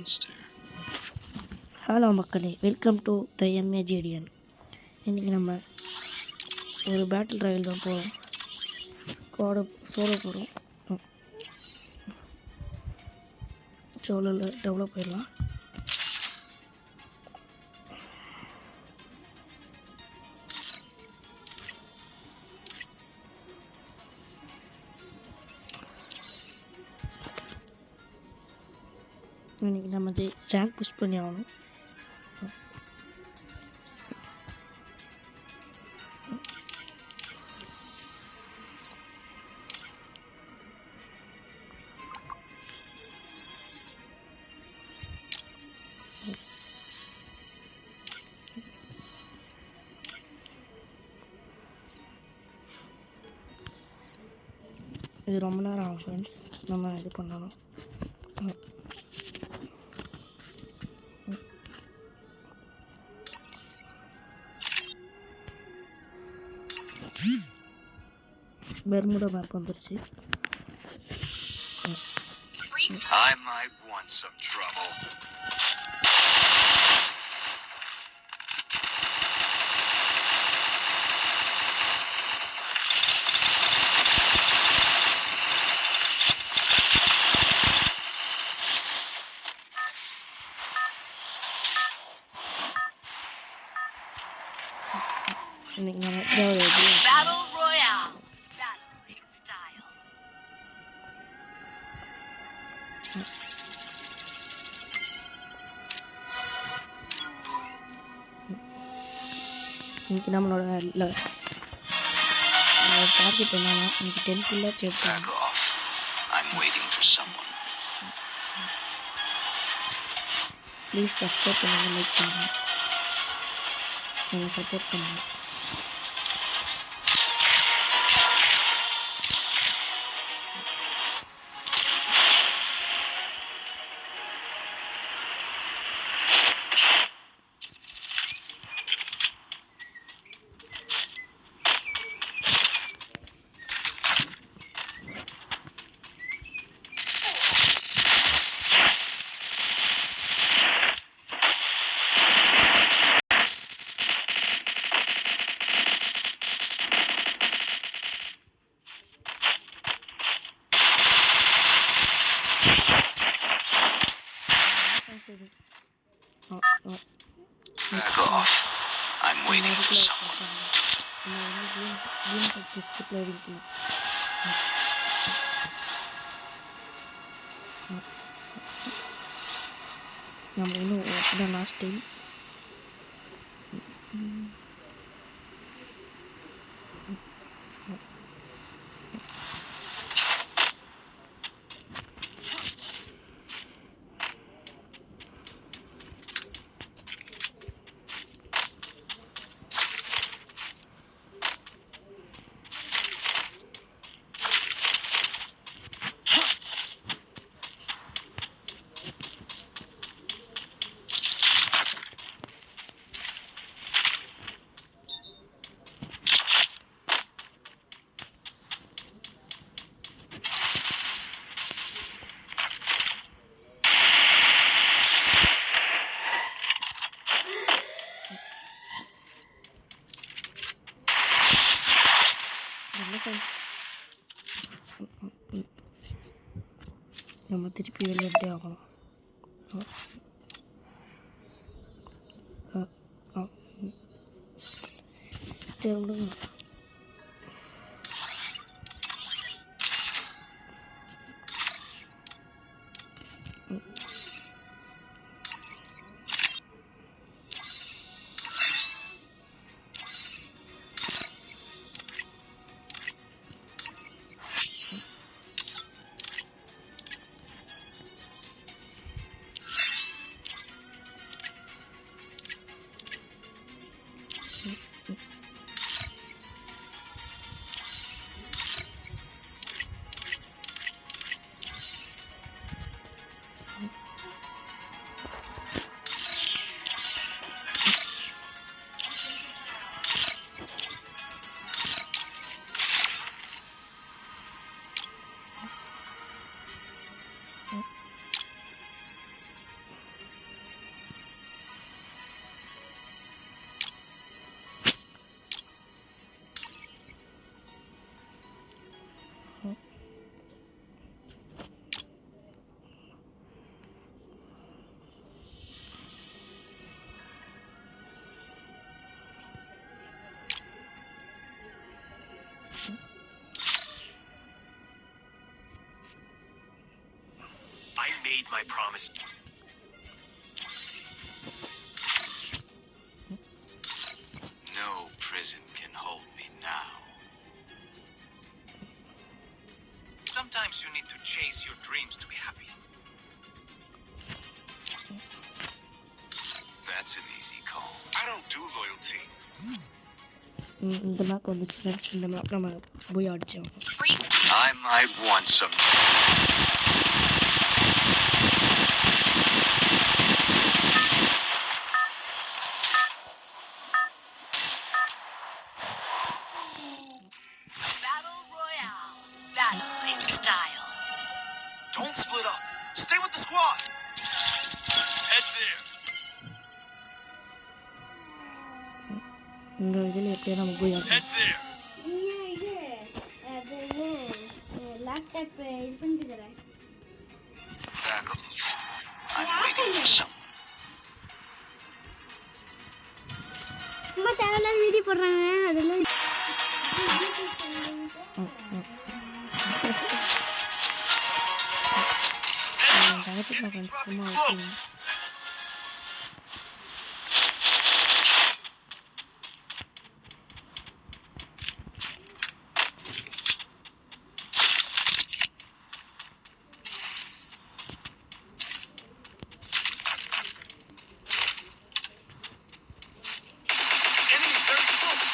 monster. Hello மக்களே, welcome to the எம்ஏஜிடிஎன். இன்றைக்கி நம்ம ஒரு பேட்டில் ராயல் தான் போகிறோம். சோலோ போகிறோம். சோலோவில் டெவலப் ஆயிடலாம். இன்றைக்கி நம்ம ரேங்க் புஷ் பண்ணி ஆகணும். இது ரொம்ப நேரம் ஆகும் ஃப்ரெண்ட்ஸ். நம்ம இது பண்ணணும். பெர்முடா மேப் வந்துருச்சு. I might want some trouble. இன்னைக்கு நம்ம Battle Royale. Battle in style. இன்னைக்கு நம்மளோட டார்கெட் என்னன்னா, இன்னைக்கு 10 கில்லர் Back சேர்த்தாங்க. off. I'm waiting for someone. Please subscribe பண்ணுங்கள், லைக் பண்ணுங்கள், நீங்கள் சப்போர்ட் பண்ணுங்கள். Back off. I'm waiting for someone. நம்ம இன்னும் இதான் லாஸ்ட் டைம். நம்ம திருப்பி விளையாட்டே ஆகணும். சரி விடுங்க. my promise. No prison can hold me now. Sometimes you need to chase your dreams to be happy. That's an easy call. I don't do loyalty. இந்த map வந்துச்சு ஃப்ரெண்ட்ஸ். இந்த மேப் நம்ம போய் அடித்தோம். Free. I might want some. Battle Royale. Battle in style. Don't split up. Stay with the squad. Head there. இந்த இதில் எப்படியா நம்ம போய் அடிச்சோம். Head there. லேப்டாப் இது பண்ணிட்டுக்கிறேன். Back up. I'm waiting for someone. சும்மா தேவையில்லாத வீடியோ போடுறாங்க அதெல்லாம். தகத்துக்கு ஃப்ரெண்ட்ஸ் சும்மா ஓகேங்க. Enemy very close.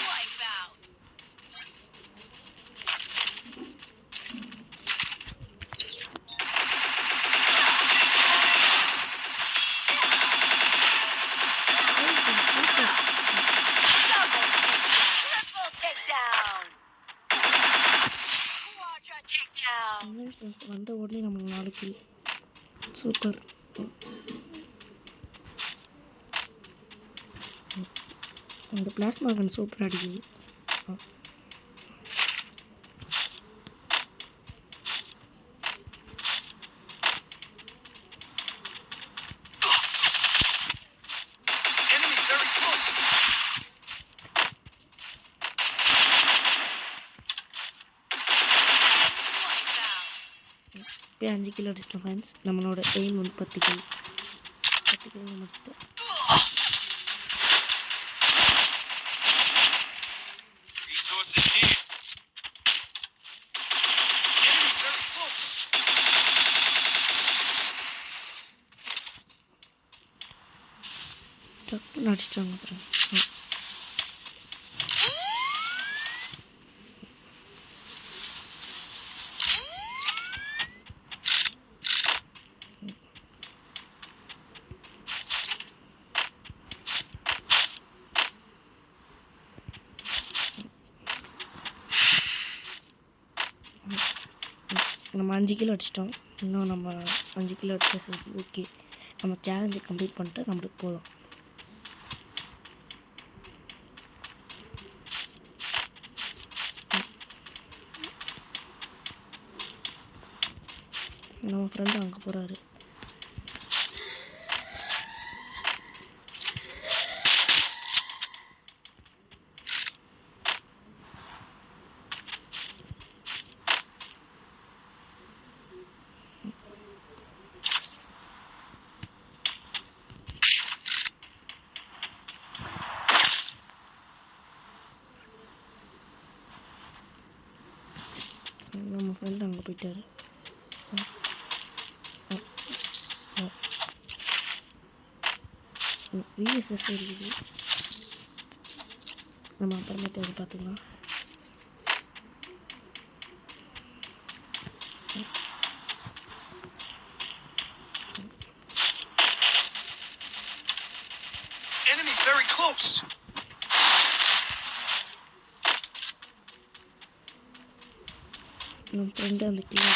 Wipe out. Triple takedown. Quadra takedown. இன்னும் ஃப்ரெண்ட்ஸ் வந்த உடனே நம்மளுக்கு 4 கில். சூப்பர். இந்த பிளாஸ்மா கன் சூப்பராக அடிக்குது. Enemy very close. Wipe out. இப்போ 5 கிலோ அடிச்சிட்டோம் ஃப்ரெண்ட்ஸ். நம்மளோட எய்ம் வந்து 10 கிலோ. 10 கிலோ முடிச்சிட்டோம். Resources here. Enemy very close. டக்குன்னு அடிச்சிட்டாங்க ஃப்ரெண்ட்ஸ். நம்ம 5 கிலோ அடிச்சிட்டோம். இன்னும் நம்ம 5 கிலோ அடிச்சா சரி ஓகே. நம்ம சேலஞ்சை கம்ப்ளீட் பண்ணிட்டு நம்மளுக்கு போதும். நம்ம ஃப்ரெண்டு அங்கே போகிறாரு. நம்ம ஃப்ரெண்டு அங்கே போயிட்டாரு. விஎஸ்எஸ் இருக்குது. நம்ம அப்புறமேட்டு அதை பார்த்துக்கலாம். Enemy very close. நம்ம ஃப்ரெண்டு அந்த கீழே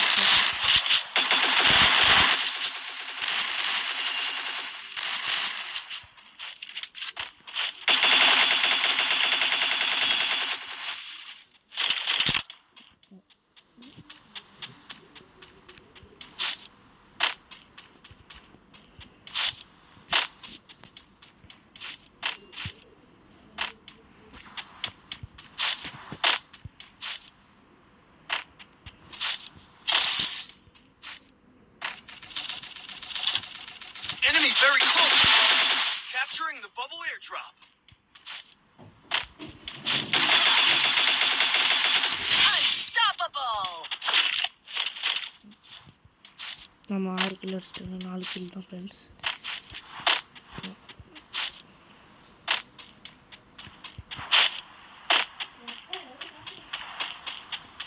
நம்ம 6 கிலோ அடிச்சிட்டோம், 4 கிலோ தான் ஃப்ரெண்ட்ஸ்.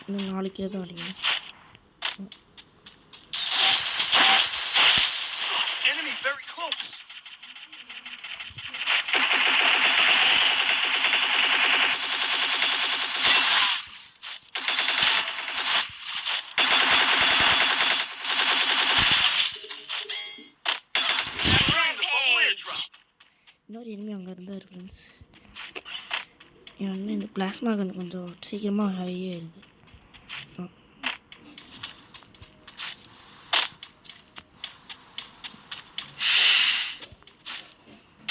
இன்னும் 4 கிலோ தான் அடிக்கணும். Enemy very close. இன்னொரு எனிமி அங்கே இருந்தார் ஃப்ரெண்ட்ஸ். என் வந்து இந்த பிளாஸ்மா கன் கொஞ்சம் சீக்கிரமாக ஹையாகிடுது.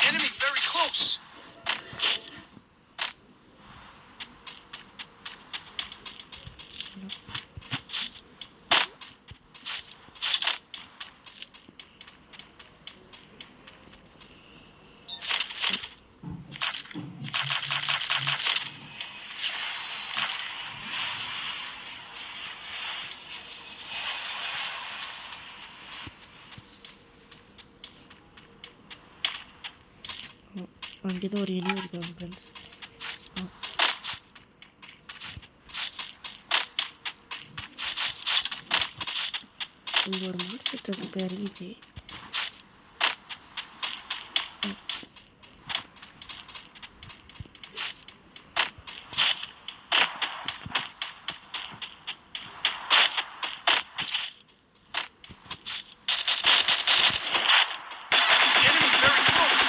Enemy very close. அங்கே தான் ஒரு எனிமி இருக்காங்க ஃப்ரெண்ட்ஸ். இங்கே ஒரு மான்ஸ்டர் ட்ரக் இப்போ இறங்கிச்சு. Enemy very close.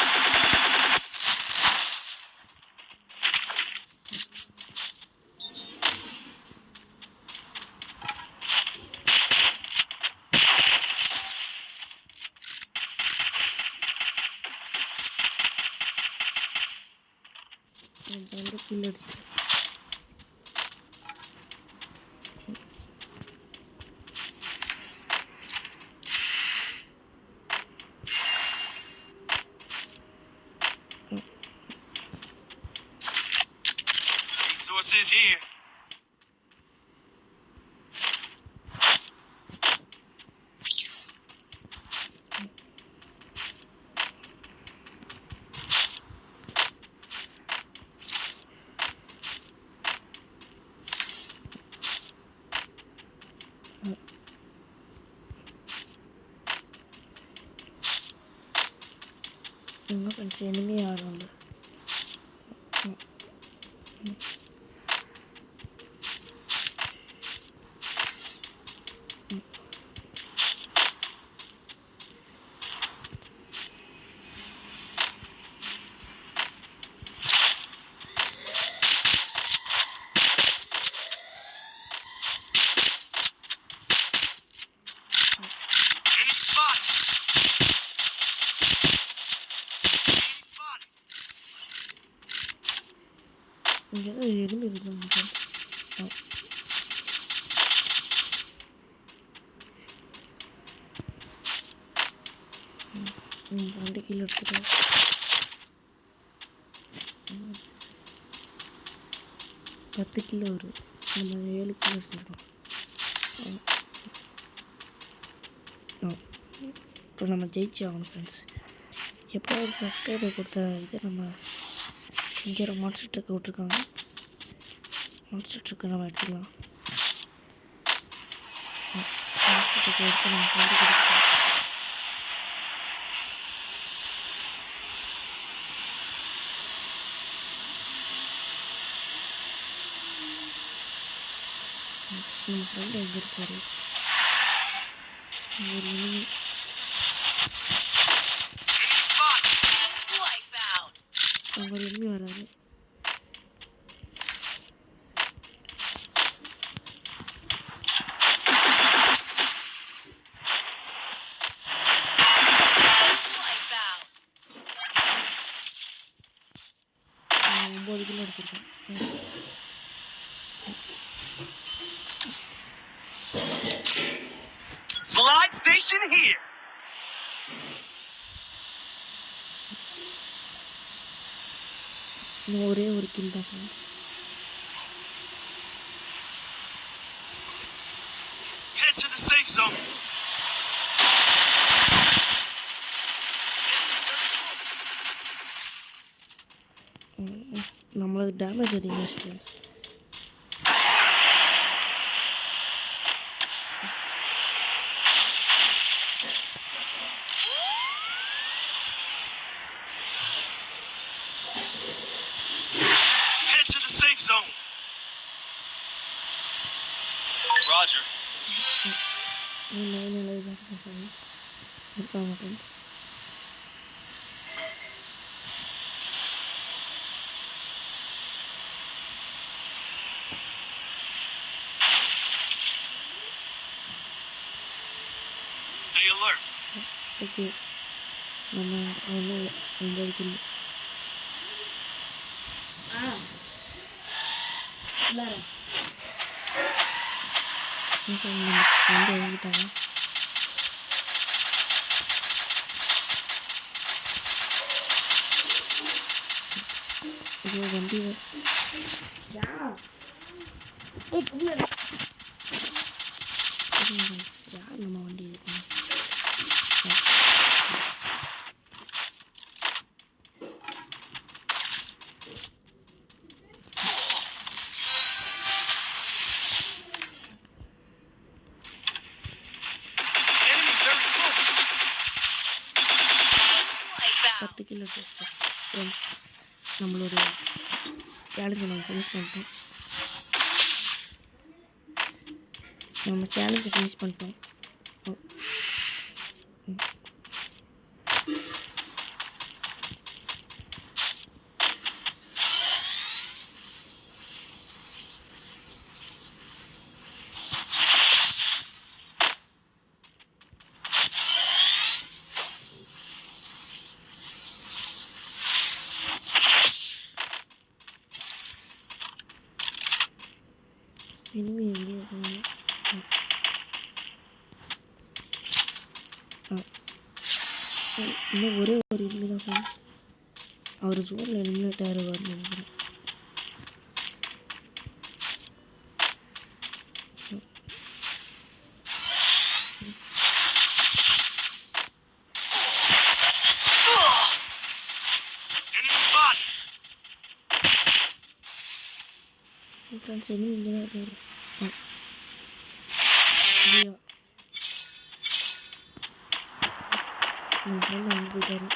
எனக்கு வந்து கில் அடிச்சிட்டேன். Resources here. இன்னும் ஃப்ரெண்ட்ஸ் எனிமி யாரும் இல்லை. Enemy spotted. Enemy spotted. இங்கே தான் எனிமி இருக்காங்க ஃப்ரெண்ட்ஸ். ம் 2 கிலோ எடுத்துட்டோம். 10 கிலோ வரும். நம்ம 7 கிலோ எடுத்துருக்கோம். இப்போ நம்ம ஜெயிச்சு ஆகணும் ஃப்ரெண்ட்ஸ். எப்போ ஒரு சப்ஸ்கிரைபர் கொடுத்த இதை நம்ம இங்கே ஒரு மான்ஸ்டர் ட்ரக் விட்ருக்காங்க. மான்ஸ்டர் ட்ரக்கை நம்ம எடுத்துக்கலாம். மான்ஸ்டர் ட்ரக்கை எடுத்து நம்ம ஃப்ரெண்டு கொடுக்கலாம். நம்ம ஃப்ரெண்டு எங்கே இருக்காரு? ஒரு Enemy spotted. Wipeout. அவங்க ஒரு எனிமி வராது. Wipeout. 9 கிலோ எடுத்துருக்கேன். Slide station here. இன்னும் ஒரே ஒரு கில் தான் friends. Head to the safe zone. Damage அதிகமாக friends. Head to the safe zone. Roger. இன்னும் ஃப்ரெண்ட்ஸ் இருக்காங்க ஃப்ரெண்ட்ஸ். Stay alert. ஓகே நம்ம ஒன்றும் 9 கில். வந்து எழுதிட்டாங்க. இது வண்டி யார் நம்ம வண்டி இருக்கணும். Enemy very close. 10 கிலோ நம்மளுடைய சேலஞ்சை நம்ம ஃபினிஷ் பண்ணிட்டோம். நம்ம சேலஞ்சை ஃபினிஷ் பண்ணிட்டோம். இனிமே எங்கே இருக்காங்க? இன்னும் ஒரே ஒரு இனிமே தான் சார். அவர் ஜோனில் எலிமினேட் ஆகிடுவார்னு நினைக்கிறேன். Enemy spotted. ஃப்ரெண்ட்ஸ் இன்னும் இங்கே தான் இருக்காரு. இல்லையா ஃப்ரெண்ட் அங்கே போயிட்டாரு.